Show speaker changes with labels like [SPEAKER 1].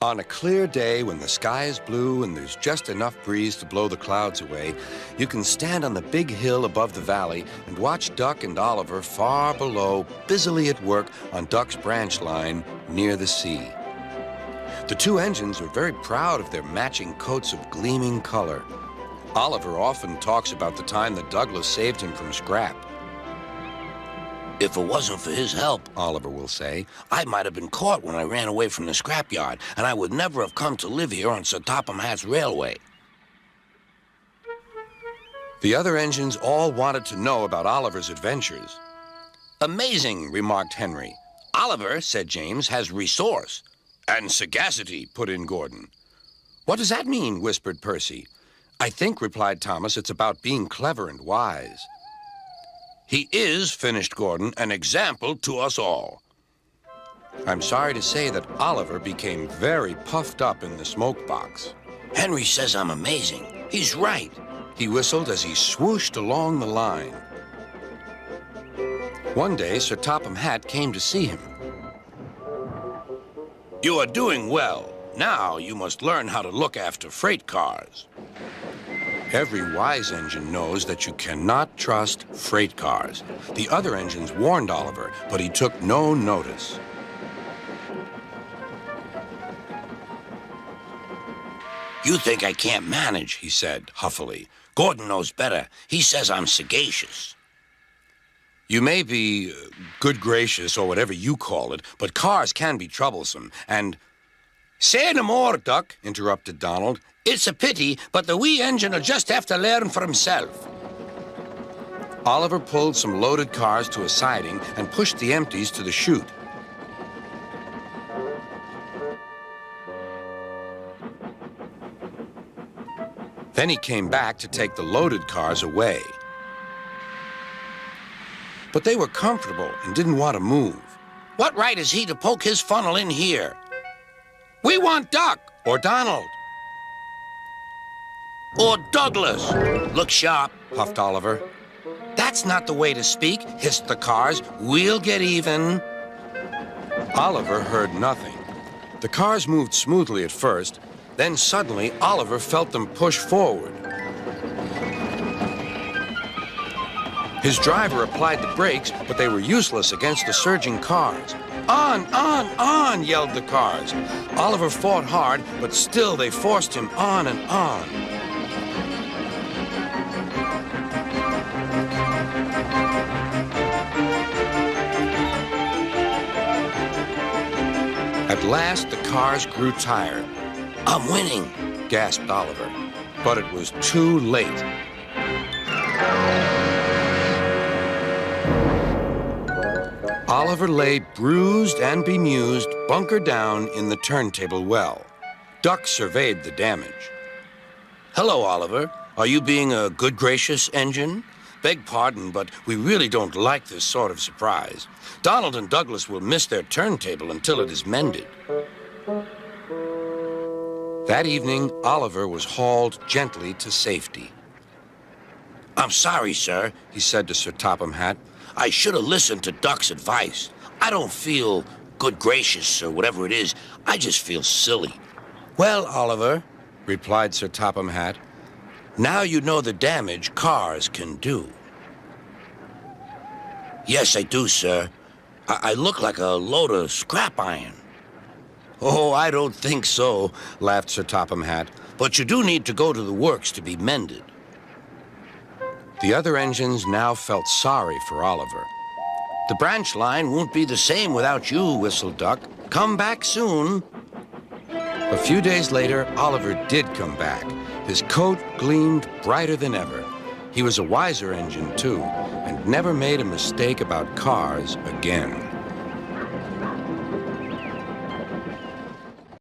[SPEAKER 1] On a clear day when the sky is blue and there's just enough breeze to blow the clouds away, you can stand on the big hill above the valley and watch Duck and Oliver far below, busily at work on Duck's branch line near the sea. The two engines are very proud of their matching coats of gleaming color. Oliver often talks about the time that Douglas saved him from scrap.
[SPEAKER 2] If it wasn't for his help,
[SPEAKER 1] Oliver will say,
[SPEAKER 2] I might have been caught when I ran away from the scrapyard, and I would never have come to live here on Sir Topham Hatt's railway.
[SPEAKER 1] The other engines all wanted to know about Oliver's adventures.
[SPEAKER 2] Amazing, remarked Henry.
[SPEAKER 1] Oliver, said James, has resource.
[SPEAKER 2] And sagacity,
[SPEAKER 1] put in Gordon. What does that mean? Whispered Percy. I think, replied Thomas, it's about being clever and wise.
[SPEAKER 2] He is, finished Gordon, an example to us all.
[SPEAKER 1] I'm sorry to say that Oliver became very puffed up in the smoke box.
[SPEAKER 2] Henry says I'm amazing. He's right.
[SPEAKER 1] He whistled as he swooshed along the line. One day, Sir Topham Hatt came to see him.
[SPEAKER 2] You are doing well. Now you must learn how to look after freight cars.
[SPEAKER 1] Every wise engine knows that you cannot trust freight cars. The other engines warned Oliver, but he took no notice.
[SPEAKER 2] You think I can't manage, he said huffily. Gordon knows better. He says I'm sagacious.
[SPEAKER 1] You may be good gracious or whatever you call it, but cars can be troublesome, and...
[SPEAKER 2] Say no more, Duck,
[SPEAKER 1] interrupted Donald.
[SPEAKER 2] It's a pity, but the wee engine will just have to learn for himself.
[SPEAKER 1] Oliver pulled some loaded cars to a siding and pushed the empties to the chute. Then he came back to take the loaded cars away. But they were comfortable and didn't want to move.
[SPEAKER 2] What right has he to poke his funnel in here? We want Duck.
[SPEAKER 1] Or Donald.
[SPEAKER 2] Or Douglas. Look sharp,
[SPEAKER 1] puffed Oliver.
[SPEAKER 2] That's not the way to speak, hissed the cars. We'll get even.
[SPEAKER 1] Oliver heard nothing. The cars moved smoothly at first, then suddenly Oliver felt them push forward. His driver applied the brakes, but they were useless against the surging cars. On, yelled the cars. Oliver fought hard, but still they forced him on and on. At last, the cars grew tired.
[SPEAKER 2] I'm winning,
[SPEAKER 1] gasped Oliver, but it was too late. Oliver lay bruised and bemused, bunker down in the turntable well. Duck surveyed the damage.
[SPEAKER 2] Hello, Oliver. Are you being a good gracious engine? Beg pardon, but we really don't like this sort of surprise. Donald and Douglas will miss their turntable until it is mended.
[SPEAKER 1] That evening, Oliver was hauled gently to safety.
[SPEAKER 2] I'm sorry, sir, he said to Sir Topham Hatt. I should have listened to Duck's advice. I don't feel good gracious or whatever it is. I just feel silly. Well, Oliver, replied Sir Topham Hatt, now you know the damage cars can do. Yes, I do, sir. I look like a load of scrap iron. Oh, I don't think so, laughed Sir Topham Hatt. But you do need to go to the works to be mended.
[SPEAKER 1] The other engines now felt sorry for Oliver.
[SPEAKER 2] The branch line won't be the same without you, whistled Duck. Come back soon.
[SPEAKER 1] A few days later, Oliver did come back. His coat gleamed brighter than ever. He was a wiser engine, too, and never made a mistake about cars again.